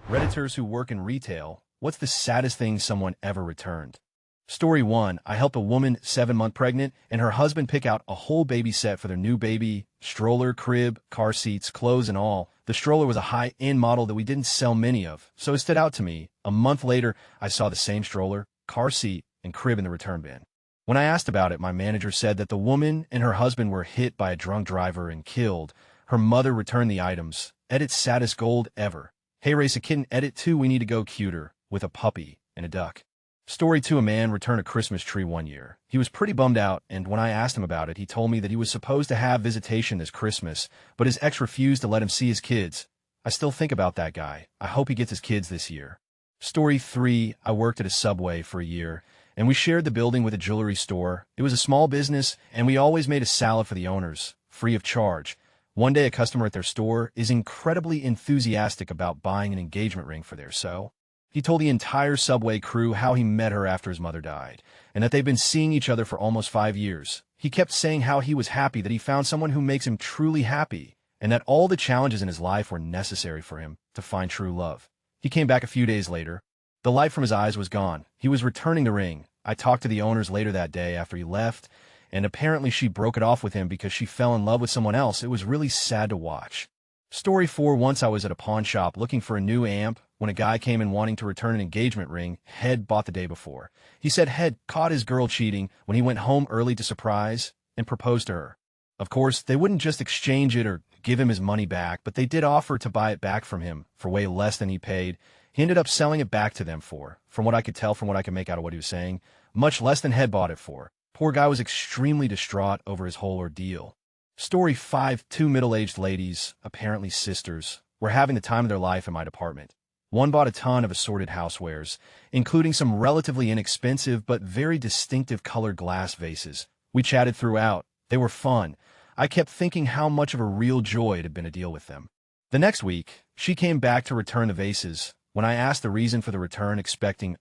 Redditors who work in retail, what's the saddest thing someone ever returned? Story 1. I helped a woman 7-month pregnant and her husband pick out a whole baby set for their new baby, stroller, crib, car seats, clothes, and all. The stroller was a high-end model that we didn't sell many of, so it stood out to me. A month later, I saw the same stroller, car seat, and crib in the return bin. When I asked about it, my manager said that the woman and her husband were hit by a drunk driver and killed. Her mother returned the items. Edit saddest gold ever. Hey, race a kitten. Edit 2. We need to go cuter, with a puppy and a duck. Story 2. A man returned a Christmas tree one year. He was pretty bummed out, and when I asked him about it, he told me that he was supposed to have visitation this Christmas, but his ex refused to let him see his kids. I still think about that guy. I hope he gets his kids this year. Story 3. I worked at a Subway for a year, and we shared the building with a jewelry store. It was a small business, and we always made a salad for the owners, free of charge. One day, a customer at their store is incredibly enthusiastic about buying an engagement ring for their so. He told the entire Subway crew how he met her after his mother died, and that they've been seeing each other for almost 5 years. He kept saying how he was happy that he found someone who makes him truly happy, and that all the challenges in his life were necessary for him to find true love. He came back a few days later. The light from his eyes was gone. He was returning the ring. I talked to the owners later that day after he left, and apparently she broke it off with him because she fell in love with someone else. It was really sad to watch. Story 4. Once I was at a pawn shop looking for a new amp when a guy came in wanting to return an engagement ring Head bought the day before. He said Head caught his girl cheating when he went home early to surprise and propose to her. Of course, they wouldn't just exchange it or give him his money back, but they did offer to buy it back from him for way less than he paid. He ended up selling it back to them for, from what I could tell from what I could make out of what he was saying, much less than Head bought it for. Poor guy was extremely distraught over his whole ordeal. Story 5. 2 middle-aged ladies, apparently sisters, were having the time of their life in my department. One bought a ton of assorted housewares, including some relatively inexpensive but very distinctive colored glass vases. We chatted throughout. They were fun. I kept thinking how much of a real joy it had been to deal with them. The next week, she came back to return the vases. When I asked the reason for the return, expecting,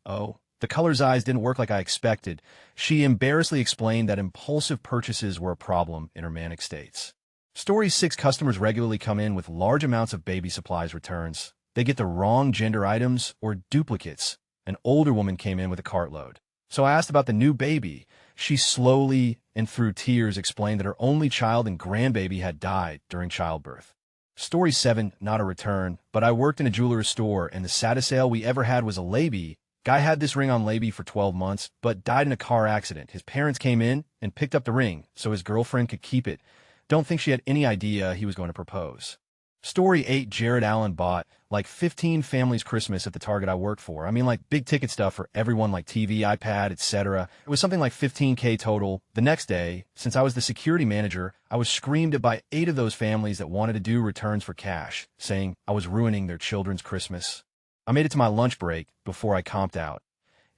the color's eyes didn't work like I expected, she embarrassedly explained that impulsive purchases were a problem in her manic states. Story 6. Customers regularly come in with large amounts of baby supplies returns. They get the wrong gender items or duplicates. An older woman came in with a cartload. So I asked about the new baby. She slowly and through tears explained that her only child and grandbaby had died during childbirth. Story 7. Not a return, but I worked in a jeweler's store, and the saddest sale we ever had was a labie. Guy had this ring on labie for 12 months, but died in a car accident. His parents came in and picked up the ring so his girlfriend could keep it. Don't think she had any idea he was going to propose. Story 8. Jared Allen bought like 15 families Christmas at the Target I worked for. I mean, like big ticket stuff for everyone, like TV, iPad, etc. It was something like $15K total. The next day, since I was the security manager, I was screamed at by 8 of those families that wanted to do returns for cash, saying I was ruining their children's Christmas. I made it to my lunch break before I comped out.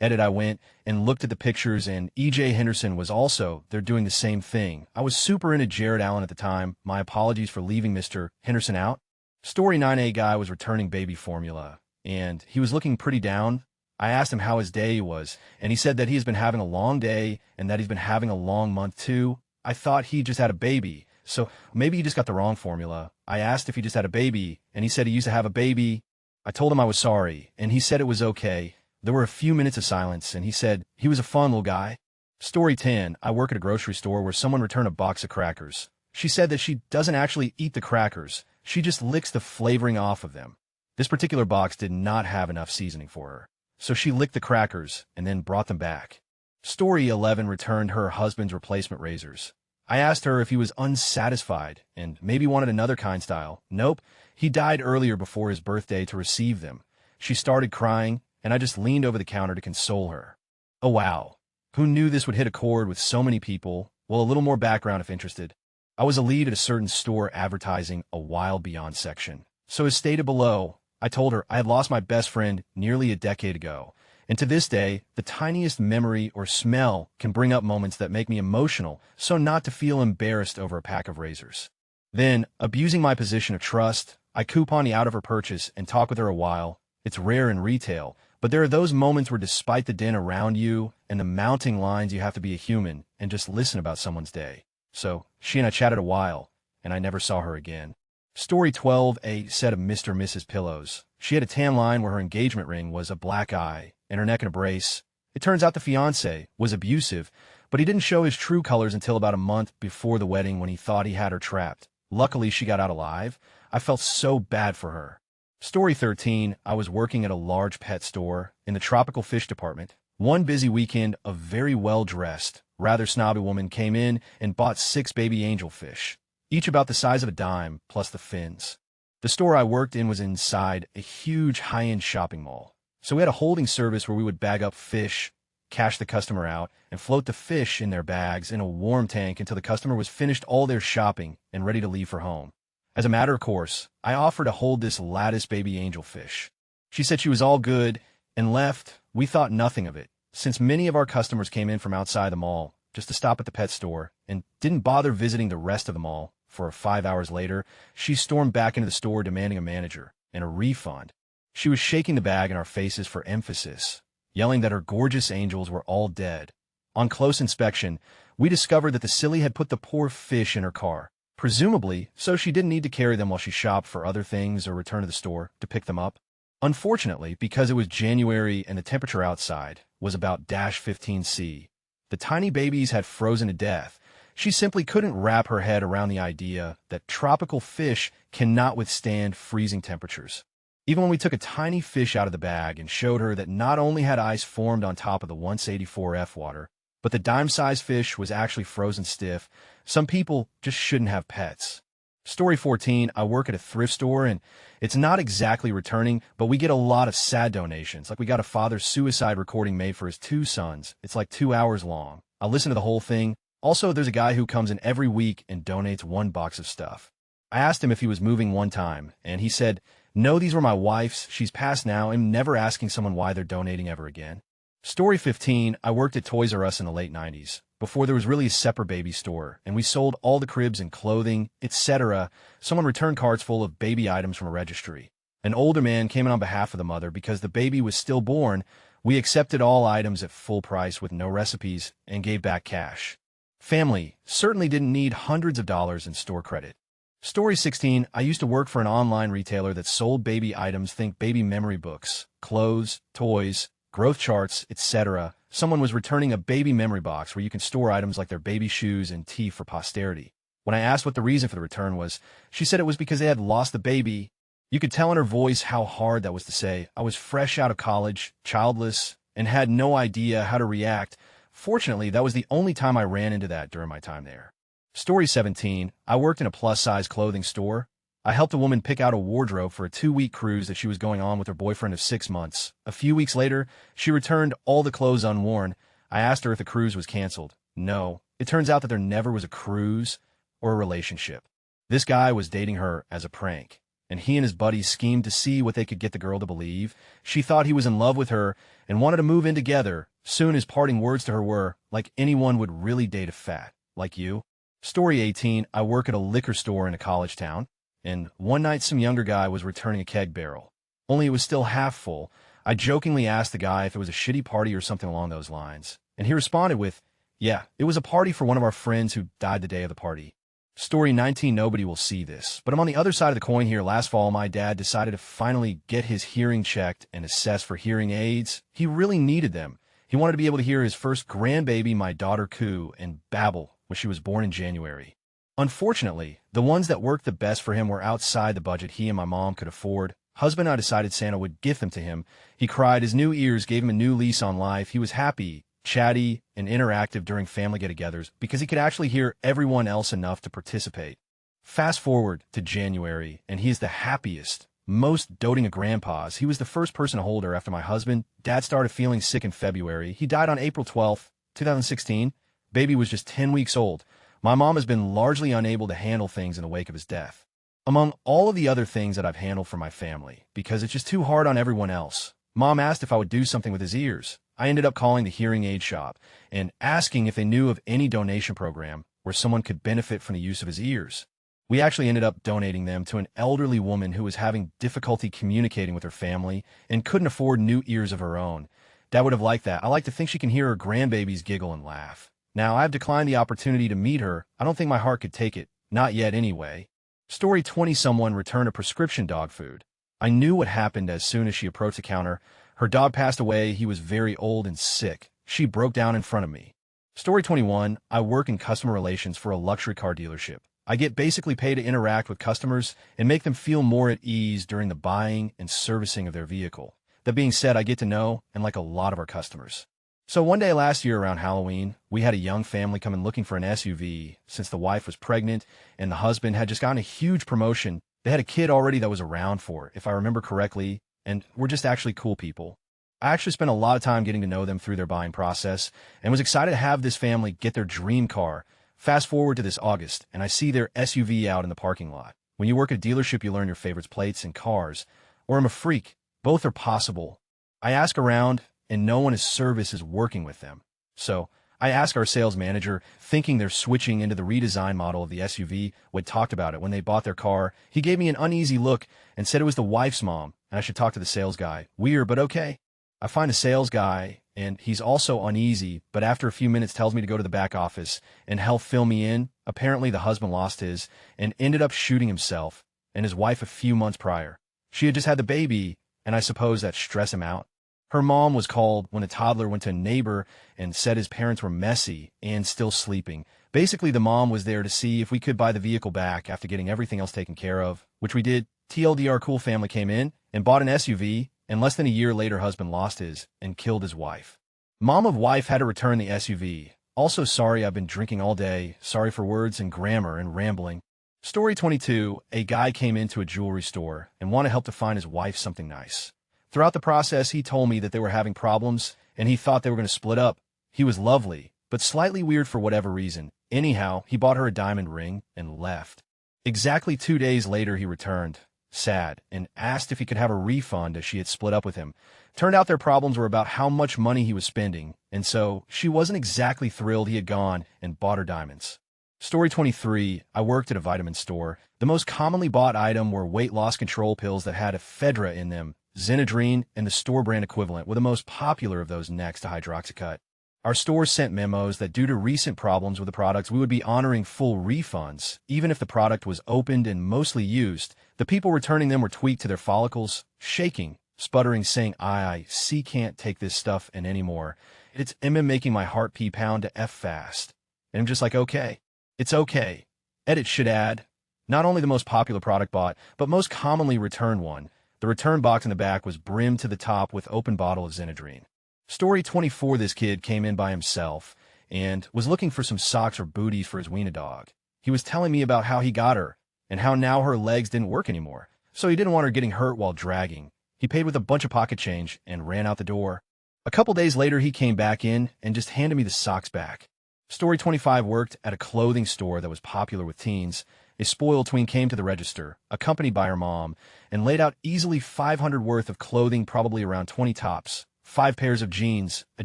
Edit, I went and looked at the pictures, and E.J. Henderson was also there doing the same thing. I was super into Jared Allen at the time. My apologies for leaving Mr. Henderson out. Story 9. Guy was returning baby formula, and he was looking pretty down. I asked him how his day was, and he said that he has been having a long day and that he's been having a long month too. I thought he just had a baby, so maybe he just got the wrong formula. I asked if he just had a baby, and he said he used to have a baby. I told him I was sorry, and he said it was okay. There were a few minutes of silence, and he said he was a fun little guy. Story 10. I work at a grocery store where someone returned a box of crackers. She said that she doesn't actually eat the crackers. She just licks the flavoring off of them. This particular box did not have enough seasoning for her, so she licked the crackers and then brought them back. Story 11. Returned her husband's replacement razors. I asked her if he was unsatisfied and maybe wanted another kind style. Nope, he died earlier before his birthday to receive them. She started crying, and I just leaned over the counter to console her. Oh wow, who knew this would hit a chord with so many people? Well, a little more background if interested. I was a lead at a certain store advertising a Wild Beyond section. So as stated below, I told her I had lost my best friend nearly a decade ago, and to this day, the tiniest memory or smell can bring up moments that make me emotional, so not to feel embarrassed over a pack of razors. Then, abusing my position of trust, I couponed out of her purchase and talked with her a while. It's rare in retail, but there are those moments where despite the din around you and the mounting lines, you have to be a human and just listen about someone's day. So she and I chatted a while, and I never saw her again. Story 12, a set of Mr. and Mrs. pillows. She had a tan line where her engagement ring was a black eye, and her neck in a brace. It turns out the fiancé was abusive, but he didn't show his true colors until about a month before the wedding when he thought he had her trapped. Luckily, she got out alive. I felt so bad for her. Story 13, I was working at a large pet store in the tropical fish department. One busy weekend, a very well-dressed, rather snobby woman came in and bought 6 baby angelfish, each about the size of a dime, plus the fins. The store I worked in was inside a huge high-end shopping mall. So we had a holding service where we would bag up fish, cash the customer out, and float the fish in their bags in a warm tank until the customer was finished all their shopping and ready to leave for home. As a matter of course, I offered to hold this lattice baby angelfish. She said she was all good and left. We thought nothing of it, since many of our customers came in from outside the mall just to stop at the pet store and didn't bother visiting the rest of the mall. For 5 hours later, she stormed back into the store demanding a manager and a refund. She was shaking the bag in our faces for emphasis, yelling that her gorgeous angels were all dead. On close inspection, we discovered that the silly had put the poor fish in her car, presumably so she didn't need to carry them while she shopped for other things or return to the store to pick them up. Unfortunately, because it was January and the temperature outside was about -15°C, the tiny babies had frozen to death. She simply couldn't wrap her head around the idea that tropical fish cannot withstand freezing temperatures. Even when we took a tiny fish out of the bag and showed her that not only had ice formed on top of the 184F water, but the dime-sized fish was actually frozen stiff, some people just shouldn't have pets. Story 14, I work at a thrift store, and it's not exactly returning, but we get a lot of sad donations. Like we got a father's suicide recording made for his 2 sons. It's like 2 hours long. I listen to the whole thing. Also, there's a guy who comes in every week and donates 1 box of stuff. I asked him if he was moving one time, and he said, "No, these were my wife's. She's passed now. I'm never asking someone why they're donating ever again." Story 15, I worked at Toys R Us in the late 90s, before there was really a separate baby store, and we sold all the cribs and clothing, etc. Someone returned carts full of baby items from a registry. An older man came in on behalf of the mother because the baby was stillborn. We accepted all items at full price with no recipes and gave back cash. Family certainly didn't need hundreds of dollars in store credit. Story 16, I used to work for an online retailer that sold baby items, think baby memory books, clothes, toys, growth charts, etc. Someone was returning a baby memory box where you can store items like their baby shoes and teeth for posterity. When I asked what the reason for the return was, she said it was because they had lost the baby. You could tell in her voice how hard that was to say. I was fresh out of college, childless, and had no idea how to react. Fortunately, that was the only time I ran into that during my time there. Story 17, I worked in a plus-size clothing store. I helped a woman pick out a wardrobe for a 2-week cruise that she was going on with her boyfriend of 6 months. A few weeks later, she returned all the clothes unworn. I asked her if the cruise was canceled. No, it turns out that there never was a cruise or a relationship. This guy was dating her as a prank, and he and his buddies schemed to see what they could get the girl to believe. She thought he was in love with her and wanted to move in together. Soon his parting words to her were, like anyone would really date a fat, like you. Story 18, I work at a liquor store in a college town, and one night some younger guy was returning a keg barrel. Only it was still half full. I jokingly asked the guy if it was a shitty party or something along those lines, and he responded with, "Yeah, it was a party for one of our friends who died the day of the party." Story 19, nobody will see this, but I'm on the other side of the coin here. Last fall, my dad decided to finally get his hearing checked and assessed for hearing aids. He really needed them. He wanted to be able to hear his first grandbaby, my daughter, coo and babble when she was born in January. Unfortunately, the ones that worked the best for him were outside the budget he and my mom could afford. Husband and I decided Santa would gift them to him. He cried. His new ears gave him a new lease on life. He was happy, chatty, and interactive during family get-togethers because he could actually hear everyone else enough to participate. Fast forward to January, and he's the happiest, most doting of grandpas. He was the first person to hold her after my husband. Dad started feeling sick in February. He died on April 12th, 2016. Baby was just 10 weeks old. My mom has been largely unable to handle things in the wake of his death. Among all of the other things that I've handled for my family, because it's just too hard on everyone else, Mom asked if I would do something with his ears. I ended up calling the hearing aid shop and asking if they knew of any donation program where someone could benefit from the use of his ears. We actually ended up donating them to an elderly woman who was having difficulty communicating with her family and couldn't afford new ears of her own. Dad would have liked that. I like to think she can hear her grandbabies giggle and laugh. Now, I've declined the opportunity to meet her. I don't think my heart could take it. Not yet, anyway. Story 20. Someone returned a prescription dog food. I knew what happened as soon as she approached the counter. Her dog passed away. He was very old and sick. She broke down in front of me. Story 21. I work in customer relations for a luxury car dealership. I get basically paid to interact with customers and make them feel more at ease during the buying and servicing of their vehicle. That being said, I get to know and like a lot of our customers. So one day last year around Halloween, we had a young family come in looking for an SUV since the wife was pregnant and the husband had just gotten a huge promotion. They had a kid already that was around for, if I remember correctly, and we're just actually cool people. I actually spent a lot of time getting to know them through their buying process and was excited to have this family get their dream car. Fast forward to this August, and I see their SUV out in the parking lot. When you work at a dealership, you learn your favorites, plates, and cars. Or I'm a freak. Both are possible. I ask around, and no one in service is working with them. So I ask our sales manager, thinking they're switching into the redesigned model of the SUV. We'd talked about it when they bought their car. He gave me an uneasy look and said it was the wife's mom, and I should talk to the sales guy. Weird, but okay. I find a sales guy, and he's also uneasy, but after a few minutes tells me to go to the back office and help fill me in. Apparently the husband lost his and ended up shooting himself and his wife a few months prior. She had just had the baby, and I suppose that stressed him out. Her mom was called when a toddler went to a neighbor and said his parents were messy and still sleeping. Basically, the mom was there to see if we could buy the vehicle back after getting everything else taken care of, which we did. TLDR, cool family came in and bought an SUV, and less than a year later, husband lost his and killed his wife. Mom of wife had to return the SUV. Also, sorry, I've been drinking all day. Sorry for words and grammar and rambling. Story 22. A guy came into a jewelry store and wanted help to find his wife something nice. Throughout the process, he told me that they were having problems, and he thought they were going to split up. He was lovely, but slightly weird for whatever reason. Anyhow, he bought her a diamond ring and left. Exactly 2 days later, he returned, sad, and asked if he could have a refund as she had split up with him. Turned out their problems were about how much money he was spending, and so she wasn't exactly thrilled he had gone and bought her diamonds. Story 23. I worked at a vitamin store. The most commonly bought item were weight loss control pills that had ephedra in them. Xenadrine and the store brand equivalent were the most popular of those next to hydroxycut. Our store sent memos that due to recent problems with the products, we would be honoring full refunds, even if the product was opened and mostly used. The people returning them were tweaked to their follicles, shaking, sputtering, saying, I can't take this stuff in anymore. It's making my heart pound to F fast. And I'm just like, okay, it's okay. Edit should add, not only the most popular product bought, but most commonly returned one. The return box in the back was brimmed to the top with open bottle of Xenadrine. Story 24. This kid came in by himself and was looking for some socks or booties for his wiener dog. He was telling me about how he got her and how now her legs didn't work anymore, so he didn't want her getting hurt while dragging. He paid with a bunch of pocket change and ran out the door. A couple days later, he came back in and just handed me the socks back. Story 25. Worked at a clothing store that was popular with teens. A spoiled tween came to the register, accompanied by her mom, and laid out easily $500 worth of clothing, probably around 20 tops, 5 pairs of jeans, a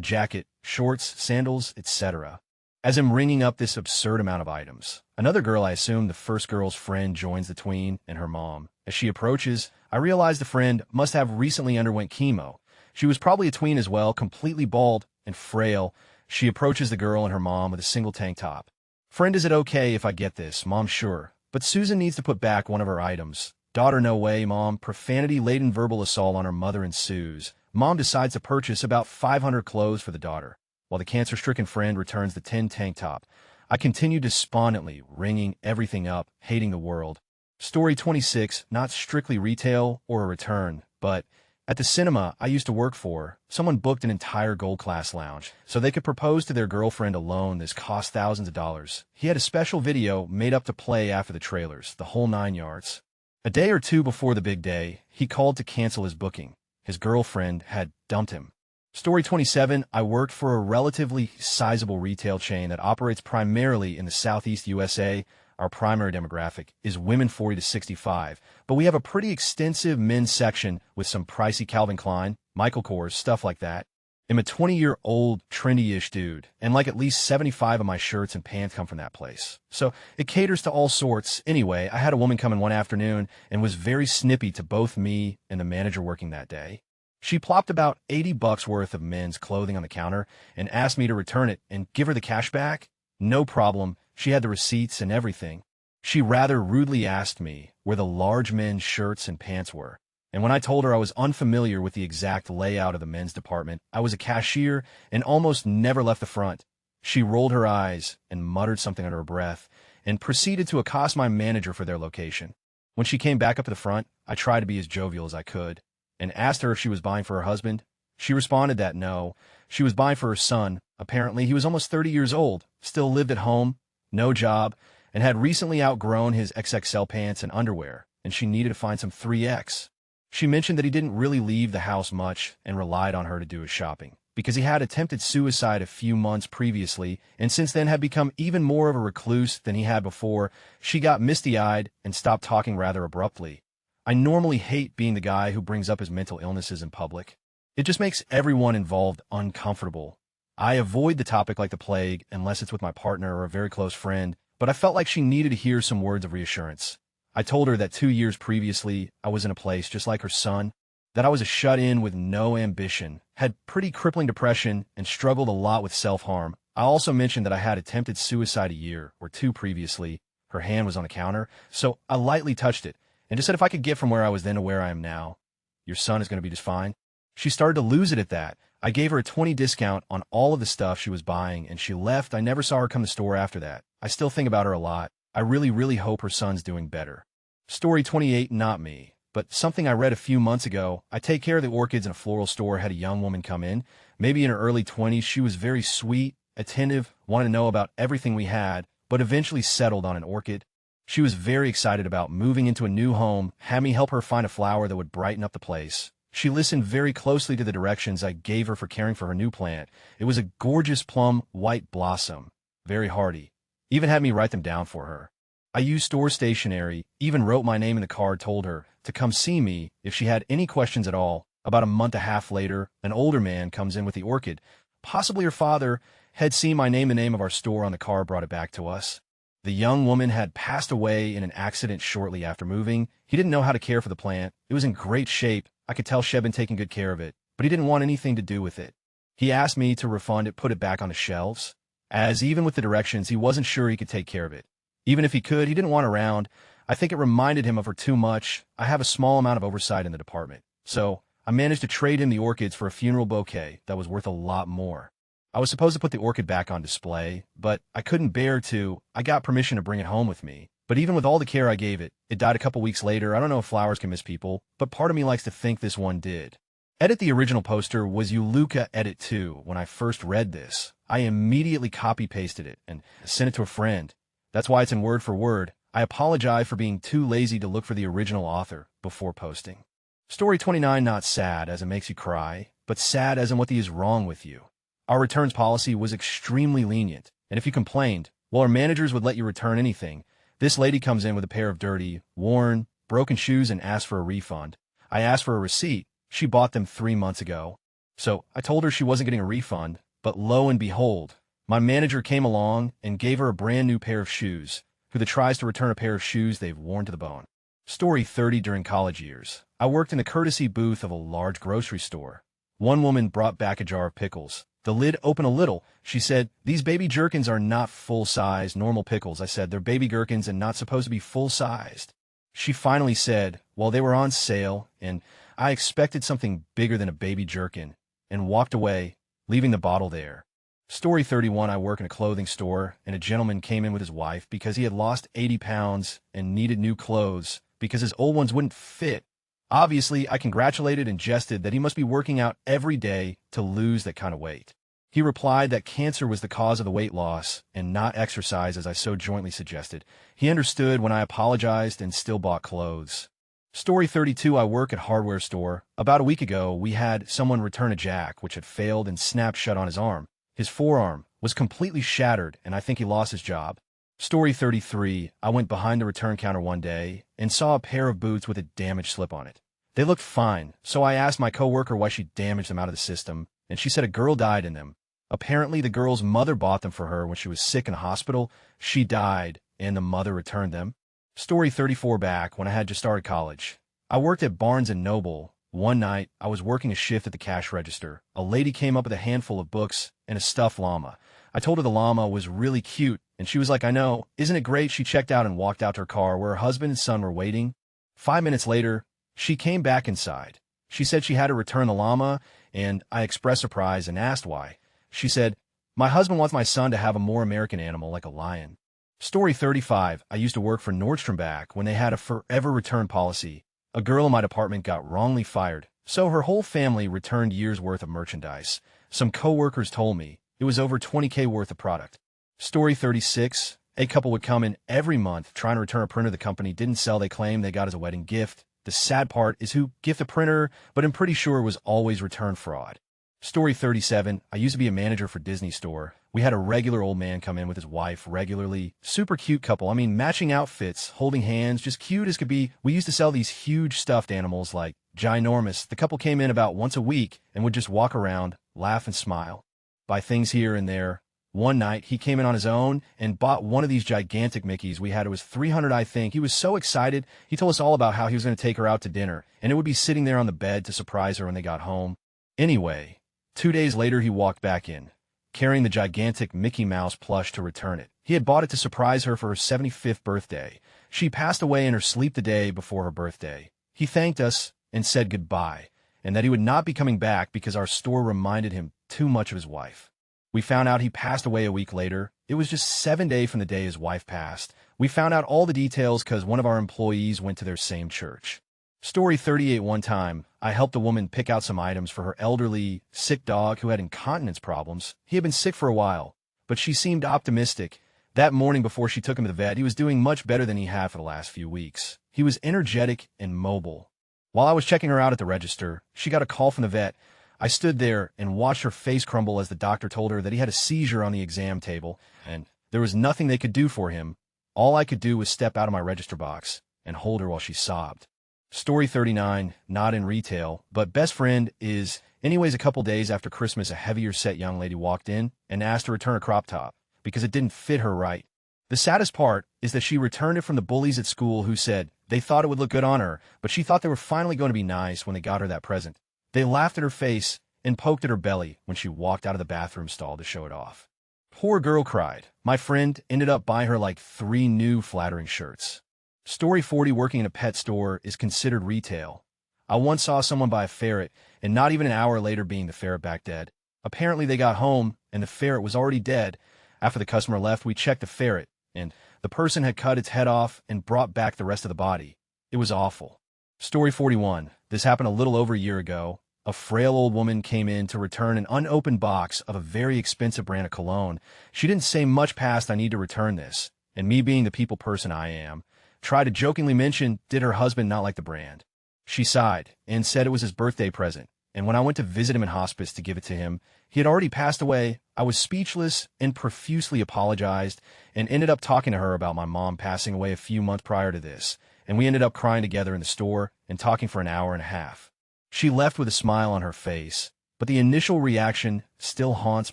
jacket, shorts, sandals, etc. As I'm ringing up this absurd amount of items, another girl, I assume the first girl's friend, joins the tween and her mom. As she approaches, I realize the friend must have recently underwent chemo. She was probably a tween as well, completely bald and frail. She approaches the girl and her mom with a single tank top. Friend, is it okay if I get this? Mom, sure. But Susan needs to put back one of her items. Daughter, no way, Mom. Profanity-laden verbal assault on her mother ensues. Mom decides to purchase about 500 clothes for the daughter, while the cancer-stricken friend returns the tin tank top. I continue despondently, ringing everything up, hating the world. Story 26. Not strictly retail or a return, but at the cinema I used to work for, someone booked an entire gold-class lounge so they could propose to their girlfriend alone. This cost thousands of dollars. He had a special video made up to play after the trailers, the whole 9 yards. A day or two before the big day, he called to cancel his booking. His girlfriend had dumped him. Story 27. I worked for a relatively sizable retail chain that operates primarily in the Southeast USA. Our primary demographic is women 40 to 65, but we have a pretty extensive men's section with some pricey Calvin Klein, Michael Kors, stuff like that. I'm a 20-year-old, trendy-ish dude, and like at least 75 of my shirts and pants come from that place. So it caters to all sorts. Anyway, I had a woman come in one afternoon and was very snippy to both me and the manager working that day. She plopped about $80 worth of men's clothing on the counter and asked me to return it and give her the cash back. No problem. She had the receipts and everything. She rather rudely asked me where the large men's shirts and pants were. And when I told her I was unfamiliar with the exact layout of the men's department, I was a cashier and almost never left the front, she rolled her eyes and muttered something under her breath and proceeded to accost my manager for their location. When she came back up to the front, I tried to be as jovial as I could and asked her if she was buying for her husband. She responded that no, she was buying for her son. Apparently, he was almost 30 years old, still lived at home, no job, and had recently outgrown his XXL pants and underwear, and she needed to find some 3X. She mentioned that he didn't really leave the house much and relied on her to do his shopping, because he had attempted suicide a few months previously and since then had become even more of a recluse than he had before. She got misty-eyed and stopped talking rather abruptly. I normally hate being the guy who brings up his mental illnesses in public. It just makes everyone involved uncomfortable. I avoid the topic like the plague unless it's with my partner or a very close friend, but I felt like she needed to hear some words of reassurance. I told her that 2 years previously, I was in a place just like her son, that I was a shut-in with no ambition, had pretty crippling depression, and struggled a lot with self-harm. I also mentioned that I had attempted suicide a year or two previously. Her hand was on the counter, so I lightly touched it, and just said if I could get from where I was then to where I am now, your son is going to be just fine. She started to lose it at that. I gave her a 20% discount on all of the stuff she was buying, and she left. I never saw her come to the store after that. I still think about her a lot. I really, really hope her son's doing better. Story 28, not me, but something I read a few months ago. I take care of the orchids in a floral store. Had a young woman come in, maybe in her early 20s. She was very sweet, attentive, wanted to know about everything we had, but eventually settled on an orchid. She was very excited about moving into a new home, had me help her find a flower that would brighten up the place. She listened very closely to the directions I gave her for caring for her new plant. It was a gorgeous plum white blossom, very hardy. Even had me write them down for her. I used store stationery, even wrote my name in the card, told her to come see me if she had any questions at all. About a month and a half later, an older man comes in with the orchid. Possibly her father had seen my name, the name of our store on the card, brought it back to us. The young woman had passed away in an accident shortly after moving. He didn't know how to care for the plant. It was in great shape. I could tell she had been taking good care of it, but he didn't want anything to do with it. He asked me to refund it, put it back on the shelves, as even with the directions, he wasn't sure he could take care of it. Even if he could, he didn't want around. I think it reminded him of her too much. I have a small amount of oversight in the department, so I managed to trade him the orchids for a funeral bouquet that was worth a lot more. I was supposed to put the orchid back on display, but I couldn't bear to. I got permission to bring it home with me. But even with all the care I gave it, it died a couple weeks later. I don't know if flowers can miss people, but part of me likes to think this one did. Edit the original poster was Yuluka Edit 2. When I first read this, I immediately copy-pasted it and sent it to a friend. That's why it's in word for word. I apologize for being too lazy to look for the original author before posting. Story 29, not sad as it makes you cry, but sad as in what is wrong with you. Our returns policy was extremely lenient, and if you complained, well, our managers would let you return anything. This lady comes in with a pair of dirty, worn, broken shoes and asks for a refund. I asked for a receipt. She bought them 3 months ago. So I told her she wasn't getting a refund, but lo and behold, my manager came along and gave her a brand new pair of shoes, who tries to return a pair of shoes they've worn to the bone. Story 30, during college years, I worked in the courtesy booth of a large grocery store. One woman brought back a jar of pickles. The lid opened a little. She said, "These baby gherkins are not full-size, normal pickles." I said, "They're baby gherkins and not supposed to be full-sized." She finally said, "Well, they were on sale, and I expected something bigger than a baby gherkin," and walked away, leaving the bottle there. Story 31, I work in a clothing store, and a gentleman came in with his wife because he had lost 80 pounds and needed new clothes because his old ones wouldn't fit. Obviously, I congratulated and jested that he must be working out every day to lose that kind of weight. He replied that cancer was the cause of the weight loss and not exercise, as I so jointly suggested. He understood when I apologized and still bought clothes. Story 32, I work at a hardware store. About a week ago, we had someone return a jack which had failed and snapped shut on his arm. His forearm was completely shattered, and I think he lost his job. Story 33, I went behind the return counter one day and saw a pair of boots with a damaged slip on it. They looked fine, so I asked my coworker why she damaged them out of the system, and she said a girl died in them. Apparently, the girl's mother bought them for her when she was sick in the hospital. She died, and the mother returned them. Story 34, back when I had just started college. I worked at Barnes & Noble. One night, I was working a shift at the cash register. A lady came up with a handful of books and a stuffed llama. I told her the llama was really cute And she was like, I know. Isn't it great? She checked out and walked out to her car where her husband and son were waiting. 5 minutes later, she came back inside. She said she had to return the llama, and I expressed surprise and asked why. She said, my husband wants my son to have a more American animal like a lion. Story 35. I used to work for Nordstrom back when they had a forever return policy. A girl in my department got wrongly fired, so her whole family returned years' worth of merchandise. Some coworkers told me it was over $20K worth of product. Story 36. A couple would come in every month trying to return a printer the company didn't sell they claimed they got as a wedding gift. The sad part is who gift the printer, but I'm pretty sure it was always return fraud. Story 37. I used to be a manager for Disney Store. We had a regular old man come in with his wife regularly. Super cute couple. I mean, matching outfits, holding hands, just cute as could be. We used to sell these huge stuffed animals like ginormous. The couple came in about once a week and would just walk around, laugh and smile, buy things here and there. One night, he came in on his own and bought one of these gigantic Mickeys we had. It was $300, I think. He was so excited. He told us all about how he was going to take her out to dinner, and it would be sitting there on the bed to surprise her when they got home. Anyway, 2 days later, he walked back in, carrying the gigantic Mickey Mouse plush to return it. He had bought it to surprise her for her 75th birthday. She passed away in her sleep the day before her birthday. He thanked us and said goodbye, and that he would not be coming back because our store reminded him too much of his wife. We found out he passed away a week later. It was just 7 days from the day his wife passed. We found out all the details because one of our employees went to their same church. Story 38. One time, I helped a woman pick out some items for her elderly, sick dog who had incontinence problems. He had been sick for a while, but she seemed optimistic. That morning before she took him to the vet, he was doing much better than he had for the last few weeks. He was energetic and mobile. While I was checking her out at the register, she got a call from the vet. I stood there and watched her face crumble as the doctor told her that he had a seizure on the exam table, and there was nothing they could do for him. All I could do was step out of my register box and hold her while she sobbed. Story 39, not in retail, but best friend is... Anyways, a couple days after Christmas, a heavier set young lady walked in and asked to return a crop top because it didn't fit her right. The saddest part is that she returned it from the bullies at school who said they thought it would look good on her, but she thought they were finally going to be nice when they got her that present. They laughed at her face and poked at her belly when she walked out of the bathroom stall to show it off. Poor girl cried. My friend ended up buying her like 3 new flattering shirts. Story 40. Working in a pet store is considered retail. I once saw someone buy a ferret, and not even an hour later being the ferret back dead. Apparently they got home, and the ferret was already dead. After the customer left, we checked the ferret, and the person had cut its head off and brought back the rest of the body. It was awful. Story 41. This happened a little over a year ago. A frail old woman came in to return an unopened box of a very expensive brand of cologne. She didn't say much past, I need to return this. And me being the people person I am, tried to jokingly mention, did her husband not like the brand? She sighed and said it was his birthday present. And when I went to visit him in hospice to give it to him, he had already passed away. I was speechless and profusely apologized and ended up talking to her about my mom passing away a few months prior to this. And we ended up crying together in the store and talking for an hour and a half. She left with a smile on her face, but the initial reaction still haunts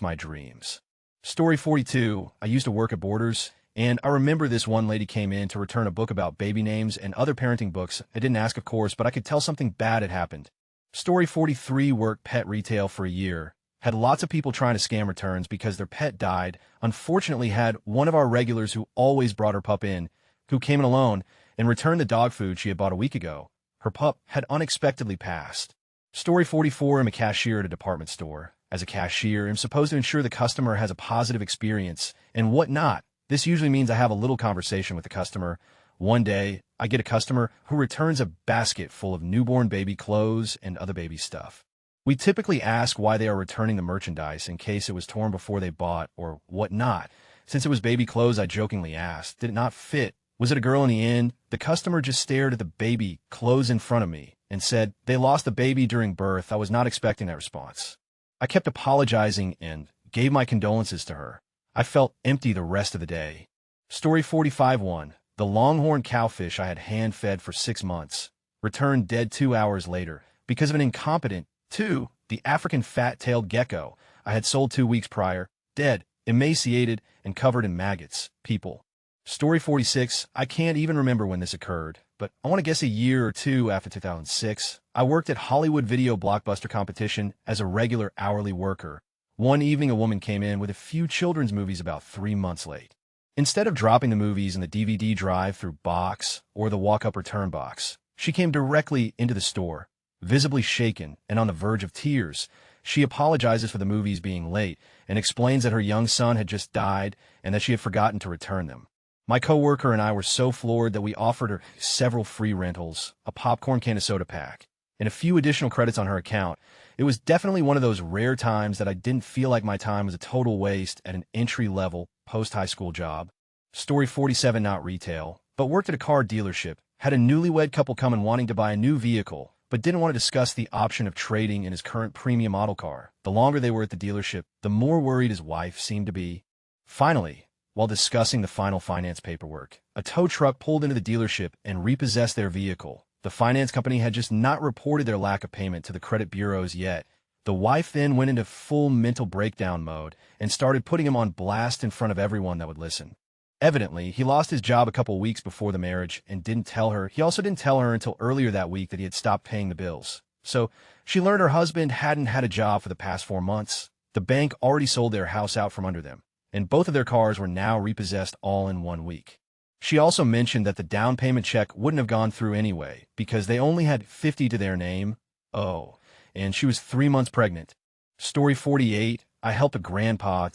my dreams. Story 42. I used to work at Borders, and I remember this one lady came in to return a book about baby names and other parenting books. I didn't ask, of course, but I could tell something bad had happened. Story 43. Worked pet retail for a year. Had lots of people trying to scam returns because their pet died. Unfortunately, had one of our regulars who always brought her pup in, who came in alone, and returned the dog food she had bought a week ago. Her pup had unexpectedly passed. Story 44. I'm a cashier at a department store. As a cashier, I'm supposed to ensure the customer has a positive experience and whatnot. This usually means I have a little conversation with the customer. One day, I get a customer who returns a basket full of newborn baby clothes and other baby stuff. We typically ask why they are returning the merchandise in case it was torn before they bought or whatnot. Since it was baby clothes, I jokingly asked, did it not fit? Was it a girl in the end? The customer just stared at the baby clothes in front of me and said, they lost the baby during birth. I was not expecting that response. I kept apologizing and gave my condolences to her. I felt empty the rest of the day. Story 45-1. The longhorn cowfish I had hand-fed for 6 months returned dead 2 hours later because of an incompetent 2. The African fat-tailed gecko I had sold 2 weeks prior, dead, emaciated, and covered in maggots. People. Story 46. I can't even remember when this occurred, but I want to guess a year or 2 after 2006. I worked at Hollywood Video Blockbuster Competition as a regular hourly worker. One evening, a woman came in with a few children's movies about 3 months late. Instead of dropping the movies in the DVD drive-through box or the walk-up return box, she came directly into the store, visibly shaken and on the verge of tears. She apologizes for the movies being late and explains that her young son had just died and that she had forgotten to return them. My coworker and I were so floored that we offered her several free rentals, a popcorn can of soda pack, and a few additional credits on her account. It was definitely one of those rare times that I didn't feel like my time was a total waste at an entry-level post-high school job. Story 47, not retail, but worked at a car dealership, had a newlywed couple come in wanting to buy a new vehicle, but didn't want to discuss the option of trading in his current premium model car. The longer they were at the dealership, the more worried his wife seemed to be. Finally, while discussing the final finance paperwork, a tow truck pulled into the dealership and repossessed their vehicle. The finance company had just not reported their lack of payment to the credit bureaus yet. The wife then went into full mental breakdown mode and started putting him on blast in front of everyone that would listen. Evidently, he lost his job a couple weeks before the marriage and didn't tell her. He also didn't tell her until earlier that week that he had stopped paying the bills. So she learned her husband hadn't had a job for the past 4 months. The bank already sold their house out from under them, and both of their cars were now repossessed all in 1 week. She also mentioned that the down payment check wouldn't have gone through anyway because they only had 50 to their name. Oh, and she was 3 months pregnant. Story 48, I helped a grandpa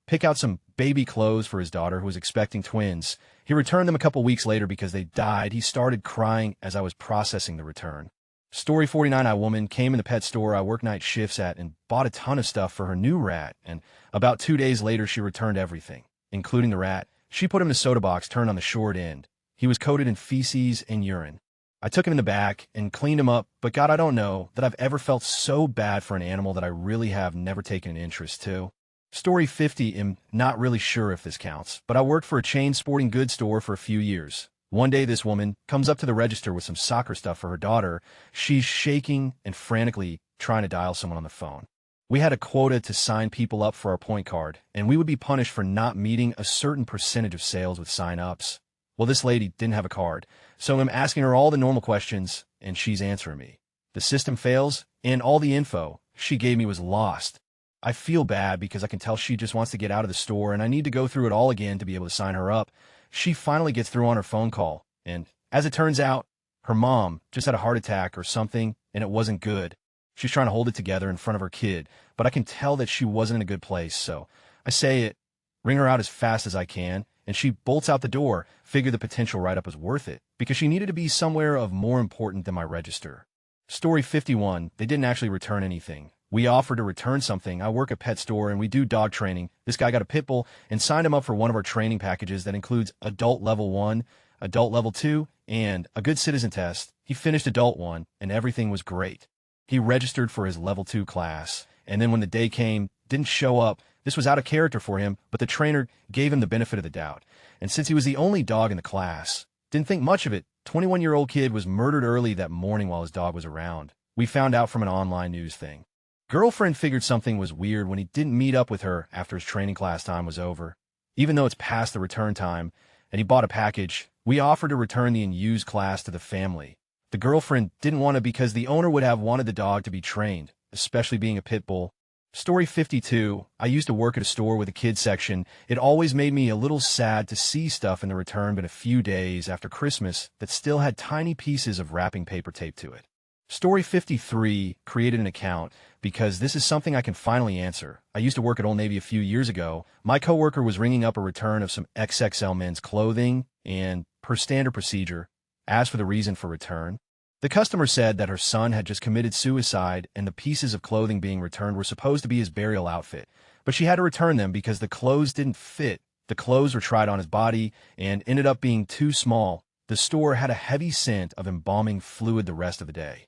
pick out some baby clothes for his daughter who was expecting twins. He returned them a couple weeks later because they died. He started crying as I was processing the return. Story 49, a woman came in the pet store I work night shifts at and bought a ton of stuff for her new rat, and about 2 days later she returned everything, including the rat. She put him in a soda box turned on the short end. He was coated in feces and urine. I took him in the back and cleaned him up, but God, I don't know that I've ever felt so bad for an animal that I really have never taken an interest to. Story 50, I'm not really sure if this counts, but I worked for a chain sporting goods store for a few years. One day this woman comes up to the register with some soccer stuff for her daughter. She's shaking and frantically trying to dial someone on the phone. We had a quota to sign people up for our point card, and we would be punished for not meeting a certain percentage of sales with sign-ups. Well, this lady didn't have a card, so I'm asking her all the normal questions, and she's answering me. The system fails, and all the info she gave me was lost. I feel bad because I can tell she just wants to get out of the store, and I need to go through it all again to be able to sign her up. She finally gets through on her phone call, and as it turns out, her mom just had a heart attack or something, and it wasn't good. She's trying to hold it together in front of her kid, but I can tell that she wasn't in a good place, so I say it, ring her out as fast as I can, and she bolts out the door. Figure the potential write-up was worth it, because she needed to be somewhere of more important than my register. Story 51, they didn't actually return anything. We offered to return something. I work at a pet store and we do dog training. This guy got a pit bull and signed him up for one of our training packages that includes adult level 1, adult level 2, and a good citizen test. He finished adult 1 and everything was great. He registered for his level 2 class, and then when the day came, didn't show up. This was out of character for him, but the trainer gave him the benefit of the doubt. And since he was the only dog in the class, didn't think much of it. 21-year-old kid was murdered early that morning while his dog was around. We found out from an online news thing. Girlfriend figured something was weird when he didn't meet up with her after his training class time was over. Even though it's past the return time, and he bought a package, we offered to return the in-use class to the family. The girlfriend didn't want to because the owner would have wanted the dog to be trained, especially being a pit bull. Story 52, I used to work at a store with a kids section. It always made me a little sad to see stuff in the return bin a few days after Christmas that still had tiny pieces of wrapping paper taped to it. Story 53, created an account because this is something I can finally answer. I used to work at Old Navy a few years ago. My coworker was ringing up a return of some XXL men's clothing and, per standard procedure, asked for the reason for return. The customer said that her son had just committed suicide and the pieces of clothing being returned were supposed to be his burial outfit, but she had to return them because the clothes didn't fit. The clothes were tried on his body and ended up being too small. The store had a heavy scent of embalming fluid the rest of the day.